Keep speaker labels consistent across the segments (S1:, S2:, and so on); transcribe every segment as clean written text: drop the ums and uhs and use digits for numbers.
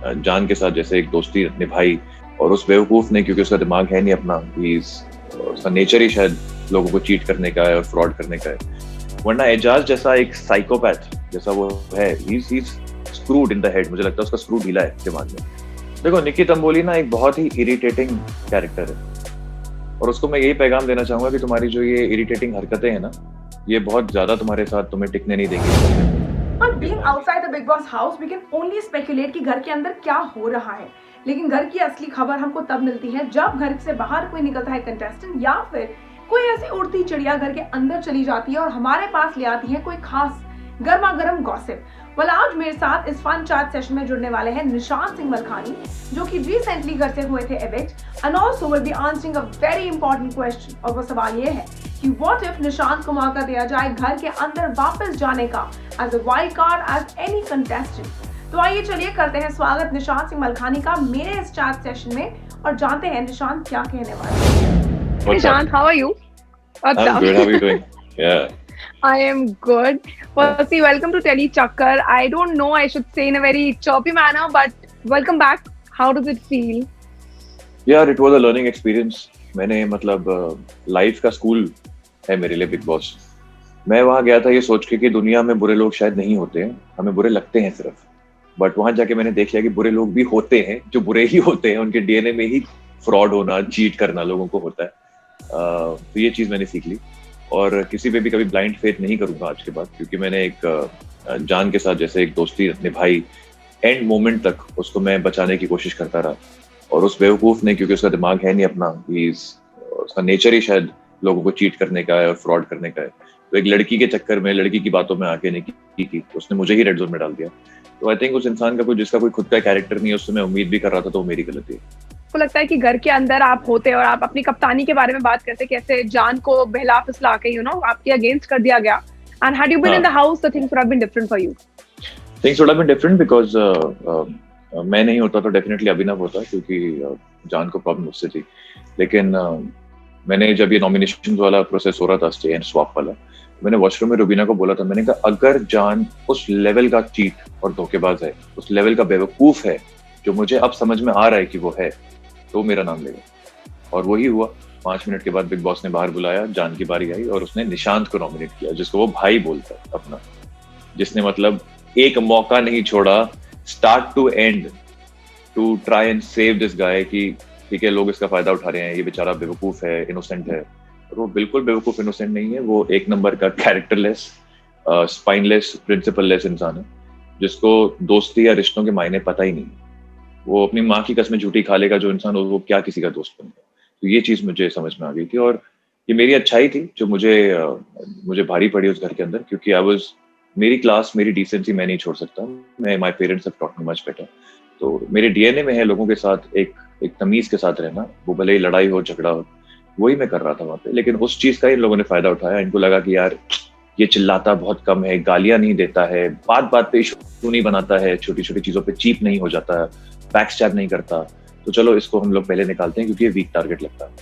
S1: जान के साथ जैसे एक दोस्ती निभाई, और उस बेवकूफ ने, क्योंकि उसका दिमाग है नहीं अपना, उसका नेचर ही शायद लोगों को चीट करने का है और फ्रॉड करने का है। वरना एजाज जैसा एक साइकोपैथ जैसा वो है, he is screwed in the head. मुझे लगता है उसका स्क्रू ढीला है दिमाग में। देखो, निकी तंबोली ना एक बहुत ही इरिटेटिंग कैरेक्टर है, और उसको मैं यही पैगाम देना चाहूंगा कि तुम्हारी जो ये इरिटेटिंग हरकतें हैं ना, ये बहुत ज्यादा तुम्हारे साथ तुम्हें टिकने नहीं देंगी।
S2: But being outside the Big Boss house, we can only speculate कि घर के अंदर क्या हो रहा है। लेकिन घर की असली खबर हमको तब मिलती है जब घर से बाहर कोई निकलता है कंटेस्टेंट, या फिर कोई ऐसी उड़ती चिड़िया घर के अंदर चली जाती है और हमारे पास ले आती है कोई खास गर्मा गर्म गॉसिप। well, आज मेरे साथ इस फन चैट सेशन में जुड़ने वाले हैं निशांत सिंह मलखानी, जो कि रिसेंटली घर से हुए थे evict, and also will be answering a very important question. और वो सवाल ये है कि व्हाट इफ निशांत को मौका दिया जाए घर के अंदर वापस जाने का as a wild card as any contestant. तो आइए चलिए करते हैं स्वागत निशांत सिंह मलखानी का मेरे इस चैट सेशन में, और जानते हैं निशांत क्या कहने वाले हैं।
S3: Nishant, how are you?
S1: I'm good. How are you doing? Yeah.
S3: I am good. Firstly, welcome to Telly Chakkar. I don't know, I should say in a very chirpy manner, but welcome back. How does it feel?
S1: Yeah, it was a learning experience. मैंने मतलब life का school है मेरे लिए big boss. मैं वहाँ गया था ये सोच के कि दुनिया में बुरे लोग शायद नहीं होते हैं, हमें बुरे लगते हैं सिर्फ। बट वहाँ जाके मैंने देख लिया कि बुरे लोग भी होते हैं, जो बुरे ही होते हैं, उनके डीएनए में ही फ्रॉड होना, चीट करना लोगों को होता है। तो ये चीज़ मैंने सीख ली, और किसी पे भी कभी ब्लाइंड फेथ नहीं करूंगा आज के बाद, क्योंकि मैंने एक जान के साथ जैसे एक दोस्ती निभाई, एंड मोमेंट तक उसको मैं बचाने की कोशिश करता रहा। और उस बेवकूफ ने, क्योंकि उसका दिमाग है नहीं अपना, उसका नेचर ही शायद लोगों को चीट करने का है और फ्रॉड करने का है, तो एक लड़की के चक्कर में, लड़की की बातों में आके नहीं की, उसने मुझे ही रेड जोन में डाल दिया। तो आई थिंक उस इंसान का जिसका कोई खुद का कैरेक्टर नहीं है, उससे मैं उम्मीद भी कर रहा था, तो वो मेरी गलती है।
S3: आपको लगता है कि घर के अंदर आप होते और आप अपनी कप्तानी के बारे में बात करते, कैसे जान को बहला फुसला के आपके अगेंस्ट कर दिया गया, and had you been in the house the things would have been different for you?
S1: Things would have been different because मैं नहीं होता तो डेफिनेटली अभिनव होता, क्योंकि जान को प्रॉब्लम उससे थी। लेकिन मैंने जब ये नॉमिनेशन वाला प्रोसेस हो रहा था, स्टे एंड स्वैप वाला, मैंने वॉशरूम में रुबीना को बोला था, मैंने कहा अगर जान उस लेवल का चीट और धोखेबाज है, उस लेवल का बेवकूफ है, जो मुझे अब समझ में आ रहा है कि वो है, तो मेरा नाम लेगा। और वही हुआ। 5 मिनट के बाद बिग बॉस ने बाहर बुलाया, जान की बारी आई, और उसने निशांत को नॉमिनेट किया, जिसको वो भाई बोलता है अपना, जिसने मतलब एक मौका नहीं छोड़ा start to end to try and save this guy, कि ठीक है लोग इसका फायदा उठा रहे हैं, ये बेचारा बेवकूफ है, इनोसेंट है। और वो बिल्कुल बेवकूफ इनोसेंट नहीं है, वो एक नंबर का कैरेक्टरलेस, स्पाइनलेस, प्रिंसिपललेस इंसान है, जिसको दोस्ती या रिश्तों के मायने पता ही नहीं। वो अपनी माँ की कसमें झूठी खा लेगा जो इंसान, वो क्या किसी का दोस्त बनेगा। तो ये चीज मुझे समझ में आ गई थी, और ये मेरी अच्छाई थी जो मुझे भारी पड़ी उस घर के अंदर, क्योंकि मेरी क्लास, मेरी डिसेंसी मैं नहीं छोड़ सकता। My parents have taught me much better. तो मेरे डीएनए में है लोगों के साथ एक तमीज के साथ रहना, वो भले ही लड़ाई हो, झगड़ा हो, वही मैं कर रहा था वहाँ पे। लेकिन उस चीज का इन लोगों ने फायदा उठाया। इनको लगा कि यार ये चिल्लाता बहुत कम है, गालियां नहीं देता है, बात बात पे इशू नहीं बनाता है, छोटी छोटी चीजों पे चीप नहीं हो जाता है, बैकस्टैब नहीं करता, तो चलो इसको हम लोग पहले निकालते हैं, क्योंकि ये वीक टारगेट लगता है,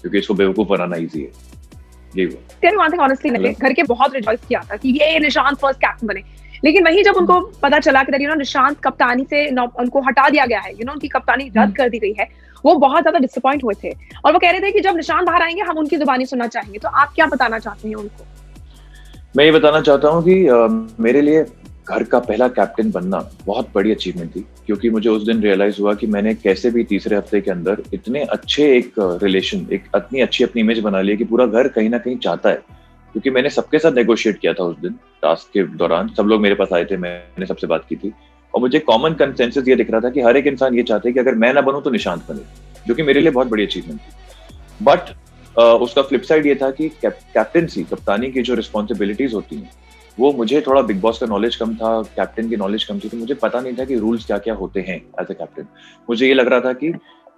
S1: क्योंकि इसको बेवकूफ बनाना इजी है। यही हुआ।
S3: ऑनेस्टली घर के बहुत रिजॉइस किया था कि ये निशांत फर्स्ट कैप्टन बने, लेकिन वहीं जब उनको पता चला कि निशांत कप्तानी से उनको हटा दिया गया है, उनकी कप्तानी रद्द कर दी गई है, वो बहुत ज्यादा डिसअपॉइंट हुए थे, और वो कह रहे थे कि जब निशांत बाहर आएंगे हम उनकी जुबानी सुनना चाहेंगे। तो आप क्या बताना चाहते हैं उनको?
S1: मैं ये बताना चाहता हूँ कि मेरे लिए घर का पहला कैप्टन बनना बहुत बड़ी अचीवमेंट थी, क्योंकि मुझे उस दिन रियलाइज हुआ कि मैंने कैसे भी तीसरे हफ्ते के अंदर इतने अच्छे एक रिलेशन, एक इतनी अच्छी अपनी इमेज बना ली कि पूरा घर कहीं ना कहीं चाहता है। क्योंकि मैंने सबके साथ नेगोशिएट किया था उस दिन टास्क के दौरान, सब लोग मेरे पास आए थे, मैंने सबसे बात की थी, और मुझे कॉमन कंसेंसस ये दिख रहा था कि हर एक इंसान ये चाहते हैं कि अगर मैं ना बनूं तो निशांत बने, जो कि मेरे लिए बहुत बड़ी अचीवमेंट थी। बट उसका फ्लिप साइड ये था कि कैप्टनसी, कप्तानी की जो रिस्पॉन्सिबिलिटीज होती हैं, वो मुझे थोड़ा बिग बॉस का नॉलेज कम था, कैप्टन की नॉलेज कम थी, तो मुझे पता नहीं था कि रूल्स क्या क्या होते हैं एज ए कैप्टन। मुझे ये लग रहा था कि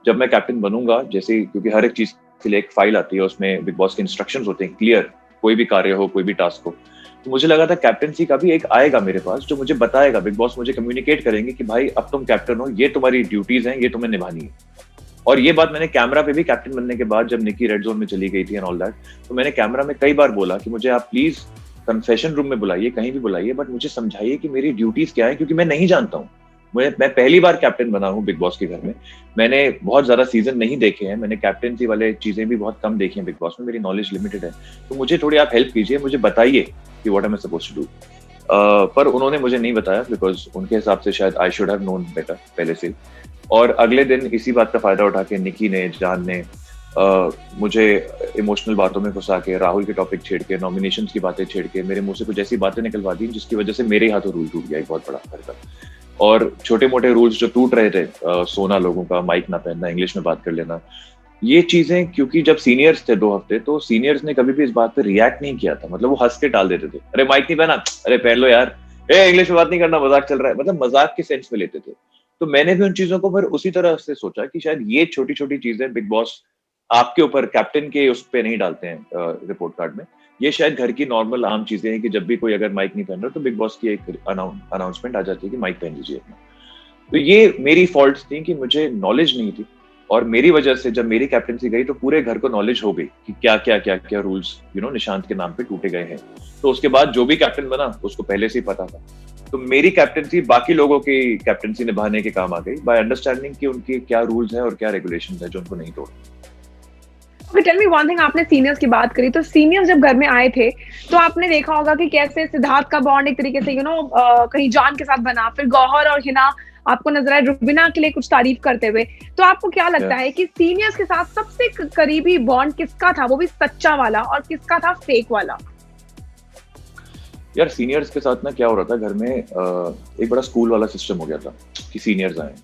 S1: जब मैं कैप्टन बनूंगा, जैसे क्योंकि हर एक चीज के लिए एक फाइल आती है, उसमें बिग बॉस के इंस्ट्रक्शंस होते हैं क्लियर, कोई भी कार्य हो, कोई भी टास्क हो, तो मुझे लगा था कैप्टनसी का भी एक आएगा मेरे पास, जो मुझे बताएगा, बिग बॉस मुझे कम्युनिकेट करेंगे कि भाई अब तुम कैप्टन हो, ये तुम्हारी ड्यूटीज हैं, ये तुम्हें निभानी है। और ये बात मैंने कैमरा पे भी, कैप्टन बनने के बाद जब निकी रेड जोन में चली गई थी एंड ऑल दैट, तो मैंने कैमरा में कई बार बोला कि मुझे आप प्लीज कन्फेशन रूम में बुलाइए, कहीं भी बुलाइए, बट मुझे समझाइए कि मेरी ड्यूटीज क्या है, क्योंकि मैं नहीं जानता हूँ। मैं पहली बार कैप्टन बना हूँ बिग बॉस के घर में। मैंने बहुत ज्यादा सीजन नहीं देखे हैं, मैंने कैप्टनसी वाले चीजें भी बहुत कम देखी हैं बिग बॉस में, मेरी नॉलेज लिमिटेड है। तो मुझे थोड़ी आप हेल्प कीजिए, मुझे बताइए कि what am I supposed to do. पर उन्होंने मुझे नहीं बताया, बिकॉज उनके हिसाब से शायद I should have known better पहले से। और अगले दिन इसी बात का फायदा उठा के निकी ने, जान ने मुझे इमोशनल बातों में घुसा के, राहुल के टॉपिक छेड़ के, नॉमिनेशन की बातें छेड़ के मेरे मुंह से कुछ ऐसी बातें निकलवा दी जिसकी वजह से मेरे हाथों रूल टूट गया एक बहुत बड़ा घर का। और छोटे मोटे रूल्स जो टूट रहे थे, सोना लोगों का, माइक ना पहनना, इंग्लिश में बात कर लेना, ये चीजें, क्योंकि जब सीनियर्स थे 2 हफ्ते, तो सीनियर्स ने कभी भी इस बात पे रिएक्ट नहीं किया था। मतलब वो हंस के टाल देते थे, अरे माइक नहीं पहना, अरे पहन लो यार, इंग्लिश में बात नहीं करना, मजाक चल रहा है, मतलब मजाक के सेंस में लेते थे। तो मैंने भी उन चीजों को फिर उसी तरह से सोचा कि शायद ये छोटी छोटी चीजें बिग बॉस आपके ऊपर कैप्टन के उस पे नहीं डालते हैं रिपोर्ट कार्ड में। ये शायद घर की नॉर्मल आम चीजें हैं कि जब भी कोई अगर माइक नहीं पहन रहा तो बिग बॉस की एक अनाउंसमेंट आ जाती है कि माइक पहन लीजिए अपना। तो ये मेरी फॉल्ट थी कि मुझे नॉलेज नहीं थी, और मेरी वजह से जब मेरी कैप्टनसी गई तो पूरे घर को नॉलेज हो गई कि क्या क्या क्या क्या रूल्स निशांत के नाम पे टूटे गए हैं। तो उसके बाद जो भी कैप्टन बना उसको पहले से ही पता था। तो मेरी कैप्टनसी बाकी लोगों की कैप्टनसी निभाने के काम आ गई, बाय अंडरस्टैंडिंग कि उनके क्या रूल्स हैं और क्या रेगुलेशंस हैं जो उनको नहीं तोड़ना।
S3: Okay, tell me one thing, आपने सीनियर्स की बात करी, तो सीनियर्स जब घर में आए थे तो आपने देखा होगा कि कैसे सिद्धार्थ का बॉन्ड एक तरीके से कहीं जान के साथ बना, फिर गौहर और हिना आपको नजर आए रुबीना के लिए कुछ तारीफ करते हुए। तो आपको क्या लगता है कि सीनियर्स के साथ सबसे करीबी बॉन्ड किसका था, वो भी सच्चा वाला, और किसका था फेक वाला?
S1: यार सीनियर्स के साथ ना क्या हो रहा था घर में, एक बड़ा स्कूल वाला सिस्टम हो गया था कि सीनियर्स आए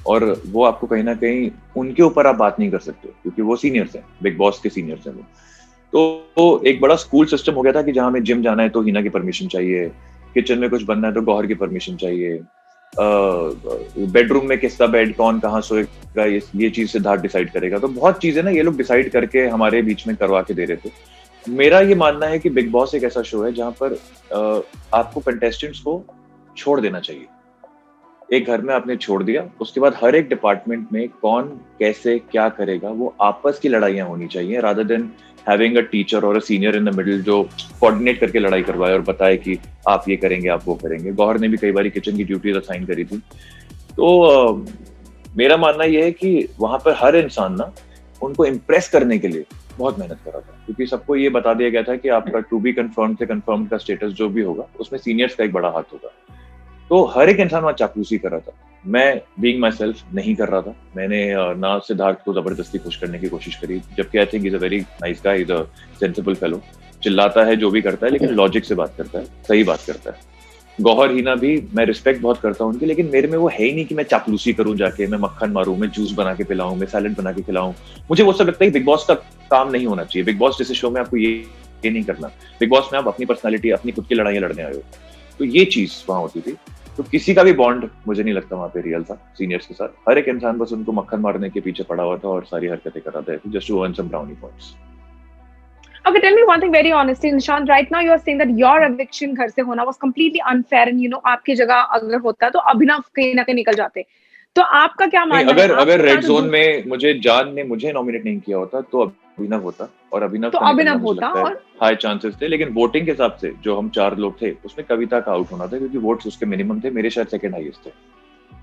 S1: और वो आपको कहीं ना कहीं उनके ऊपर आप बात नहीं कर सकते क्योंकि वो सीनियर्स हैं, बिग बॉस के सीनियर्स हैं वो। तो एक बड़ा स्कूल सिस्टम हो गया था कि जहां हमें जिम जाना है तो हिना की परमिशन चाहिए, किचन में कुछ बनना है तो गौहर की परमिशन चाहिए, बेडरूम में किसका बेड कौन कहाँ सोएगा ये चीज सिद्धार्थ डिसाइड करेगा। तो बहुत चीजें ना ये लोग डिसाइड करके हमारे बीच में करवा के दे रहे थे। मेरा ये मानना है कि बिग बॉस एक ऐसा शो है जहां पर आपको कंटेस्टेंट्स को छोड़ देना चाहिए। एक घर में आपने छोड़ दिया, उसके बाद हर एक डिपार्टमेंट में कौन कैसे क्या करेगा वो आपस की लड़ाइयां होनी चाहिए, rather than having a teacher और a senior in the middle जो कोऑर्डिनेट करके लड़ाई करवाए और बताए कि आप ये करेंगे आप वो करेंगे। गौहर ने भी कई बार किचन की ड्यूटीज असाइन करी थी। तो मेरा मानना यह है कि वहां पर हर इंसान ना उनको इम्प्रेस करने के लिए बहुत मेहनत कर रहा था, क्योंकि सबको ये बता दिया गया था कि आपका टू बी कंफर्म से कंफर्म का स्टेटस जो भी होगा उसमें सीनियर्स का एक बड़ा हाथ होगा। तो हर एक इंसान वहां चापलूसी कर रहा था। मैं बीइंग माई सेल्फ नहीं कर रहा था। मैंने ना सिद्धार्थ को जबरदस्ती खुश करने की कोशिश करी, जबकि I think is a very nice guy, is a sensible fellow. चिल्लाता है जो भी करता है लेकिन लॉजिक से बात करता है, सही बात करता है। गौहर हिना भी मैं रिस्पेक्ट बहुत करता हूँ उनकी, लेकिन मेरे में वो है ही नहीं कि मैं चापलूसी करूं जाके, मैं मक्खन मारूं, मैं जूस बना के पिलाऊं, मैं सैलेड बना के खिलाऊं। मुझे वो सब लगता है बिग बॉस का काम नहीं होना चाहिए। बिग बॉस जैसे शो में आपको ये नहीं करना। बिग बॉस में आप अपनी पर्सनालिटी, अपनी खुद की लड़ाइयां लड़ने आए हो। तो ये चीज वहां होती थी। तो किसी का भी बॉन्ड मुझे नहीं लगता वहां पे रियल था सीनियर्स के साथ। हर एक इंसान बस उनको मक्खन मारने के पीछे पड़ा हुआ था और सारी हरकतें कर रहा था just to earn some brownie points.
S3: Okay, tell me one thing very honestly, Nishant. Right now, you are saying that your eviction घर से होना was completely unfair, and आपकी जगह अगर होता तो अभिनव कहीं ना कहीं निकल जाते। तो आपका क्या मानना है?
S1: अगर रेड जोन में जान ने मुझे नॉमिनेट नहीं किया होता तो अभिनव होता, और अभिनव का निकलना मुझे लगता है हाई चांसेस थे। लेकिन वोटिंग के हिसाब से जो हम 4 लोग थे उसमें कविता का आउट होना था क्योंकि वोट्स उसके मिनिमम थे, मेरे शायद सेकंड हाईएस्ट थे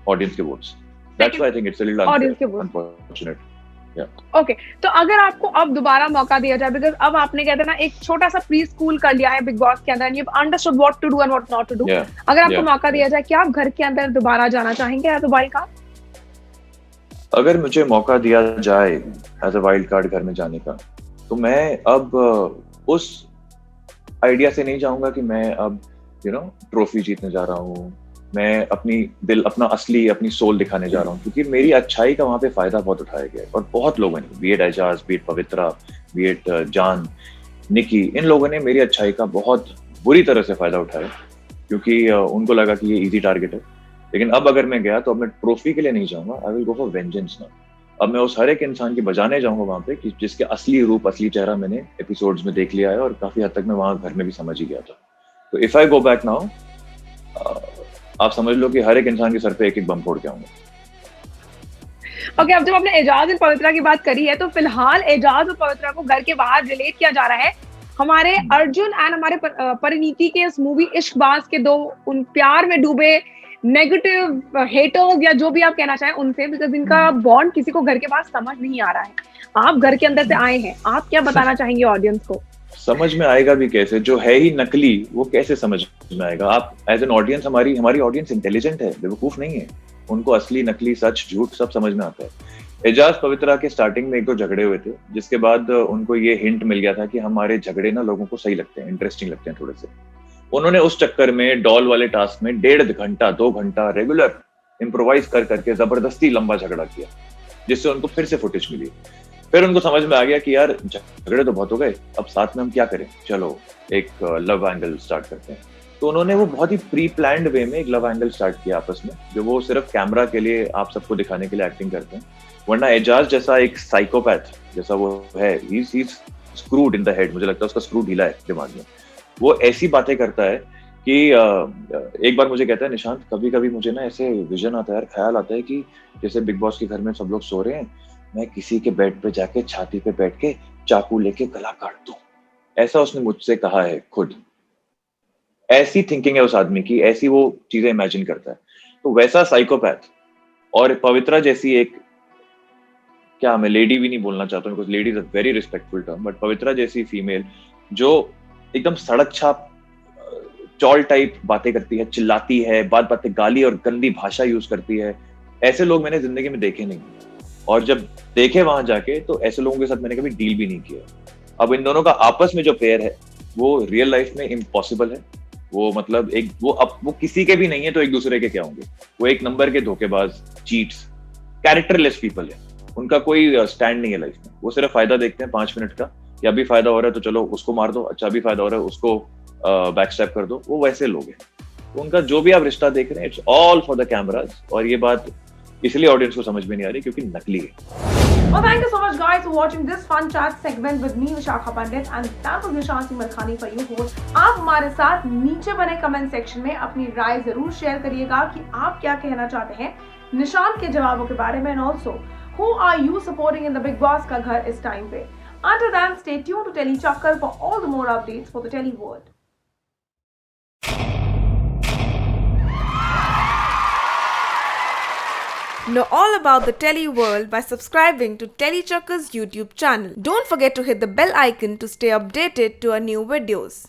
S1: ऑडियंस के votes. That's why I think it's a little unfortunate.
S3: Okay, तो अगर आपको अब दोबारा मौका दिया जाए, बिकॉज अब आपने कहते हैं ना एक छोटा सा प्री स्कूल कर लिया है बिग बॉस के अंदर, and you understood what to do and what not to do. अगर आपको मौका दिया जाए, क्या आप घर के अंदर दोबारा जाना चाहेंगे एज अ वाइल्ड कार्ड?
S1: अगर मुझे मौका दिया जाए एज अ वाइल्ड कार्ड घर में जाने का, तो मैं अब उस आइडिया से नहीं जाऊंगा कि मैं अब ट्रॉफी जीतने जा रहा हूँ, मैं अपना असली अपनी सोल दिखाने जा रहा हूँ, क्योंकि मेरी अच्छाई का वहां पे फायदा बहुत उठाया गया है। और बहुत लोगों ने, बी एड एजाज, बी एड पवित्रा, बी एड जान, निकी, इन लोगों ने मेरी अच्छाई का बहुत बुरी तरह से फायदा उठाया क्योंकि उनको लगा कि ये इजी टारगेट है। लेकिन अब अगर मैं गया तो अब मैं ट्रॉफी के लिए नहीं जाऊंगा, I will go for vengeance now. अब मैं उस हर एक इंसान की बजाने जाऊंगा वहां पे कि जिसके असली रूप, असली चेहरा मैंने एपिसोड्स में देख लिया है और काफी हद तक मैं वहां घर में भी समझ ही गया था। तो if I go back now, आप समझ लो कि हर एक इंसान के सर पे एक एक बम फोड़ के आऊंगा।
S3: ओके, अब जब आपने एजाज और पवित्रा की बात करी है, तो फिलहाल एजाज और पवित्रा को घर के बाहर रिलेट किया जा रहा है हमारे अर्जुन एंड हमारे परिणीति के इस मूवी इश्कबाज के 2 उन प्यार में डूबे नेगेटिव हेटर्स या जो भी आप कहना चाहें उनसे, बिकॉज इनका बॉन्ड किसी को घर के बाहर समझ नहीं आ रहा है। आप घर के अंदर से आए हैं, आप क्या बताना चाहेंगे ऑडियंस को?
S1: समझ में आएगा भी कैसे? जो है ही नकली वो कैसे समझ में आएगा? आप एज एन ऑडियंस, हमारी ऑडियंस इंटेलिजेंट है, बेवकूफ नहीं है। उनको असली नकली सच झूठ सब समझ में आता है। एजाज पवित्रा के स्टार्टिंग में 1-2 झगड़े हुए थे, जिसके बाद उनको ये हिंट मिल गया था कि हमारे झगड़े ना लोगों को सही लगते हैं, इंटरेस्टिंग लगते हैं थोड़े से। उन्होंने उस चक्कर में डॉल वाले टास्क में 1.5 घंटा 2 घंटा रेगुलर इम्प्रोवाइज कर करके जबरदस्ती लंबा झगड़ा किया, जिससे उनको फिर से फुटेज मिली। फिर उनको समझ में आ गया कि यार झगड़े तो बहुत हो गए, अब साथ में हम क्या करें, चलो एक लव एंगल स्टार्ट करते हैं। तो उन्होंने वो बहुत ही प्री प्लान्ड वे में एक लव एंगल स्टार्ट किया आपस में, जो वो सिर्फ कैमरा के लिए, आप सबको दिखाने के लिए एक्टिंग करते हैं। वरना एजाज जैसा एक साइकोपैथ जैसा वो है, he is screwed in the head, मुझे लगता है उसका स्क्रू ढीला है दिमाग में। वो ऐसी बातें करता है कि एक बार मुझे कहता है, निशांत कभी कभी मुझे ना ऐसे विजन आता है, ख्याल आता है कि जैसे बिग बॉस के घर में सब लोग सो रहे हैं, मैं किसी के बेड पे जाके छाती पे बैठ के चाकू लेके गला काट दूं। ऐसा उसने मुझसे कहा है खुद। ऐसी थिंकिंग है उस आदमी की, ऐसी वो चीजें इमेजिन करता है। तो वैसा साइकोपैथ, और पवित्रा जैसी एक, क्या मैं लेडी भी नहीं बोलना चाहता हूँ because lady is a very respectful term, but Pavitra जैसी फीमेल जो एकदम सड़क छाप चौल टाइप बातें करती है, चिल्लाती है, बात बातें गाली और गंदी भाषा यूज करती है, ऐसे लोग मैंने जिंदगी में देखे नहीं। और जब देखे वहां जाके, तो ऐसे लोगों के साथ मैंने कभी डील भी नहीं किया। अब इन दोनों का आपस में जो पेयर है वो रियल लाइफ में इम्पॉसिबल है। वो मतलब एक वो किसी के भी नहीं है, तो एक दूसरे के क्या होंगे? वो एक नंबर के धोखेबाज, चीट्स, कैरेक्टरलेस पीपल है। उनका कोई स्टैंड नहीं है लाइफ में। वो सिर्फ फायदा देखते हैं 5 मिनट का, कि अभी फायदा हो रहा है तो चलो उसको मार दो, अच्छा अभी फायदा हो रहा है उसको बैकस्टैप कर दो। वो वैसे लोग हैं। तो उनका जो भी आप रिश्ता देख रहे हैं, it's all for the cameras. और ये बात इसलिए ऑडियंस को समझ में नहीं आ रही क्योंकि नकली है।
S2: Well, thank you so much, guys, for watching this fun chat segment with me, Vishakha Pandit, and that was Nishant Malkhani for you, host. आप हमारे साथ नीचे बने कमेंट सेक्शन में अपनी राय जरूर शेयर करिएगा कि आप क्या कहना चाहते हैं निशांत के जवाबों के बारे में, and also who are you supporting in the Big Boss का घर इस टाइम पे. Until then, stay tuned to Telly Chakkar for all the more updates for the Telly world.
S4: Know all about the Telly world by subscribing to Telly Chakkar's YouTube channel. Don't forget to hit the bell icon to stay updated to our new videos.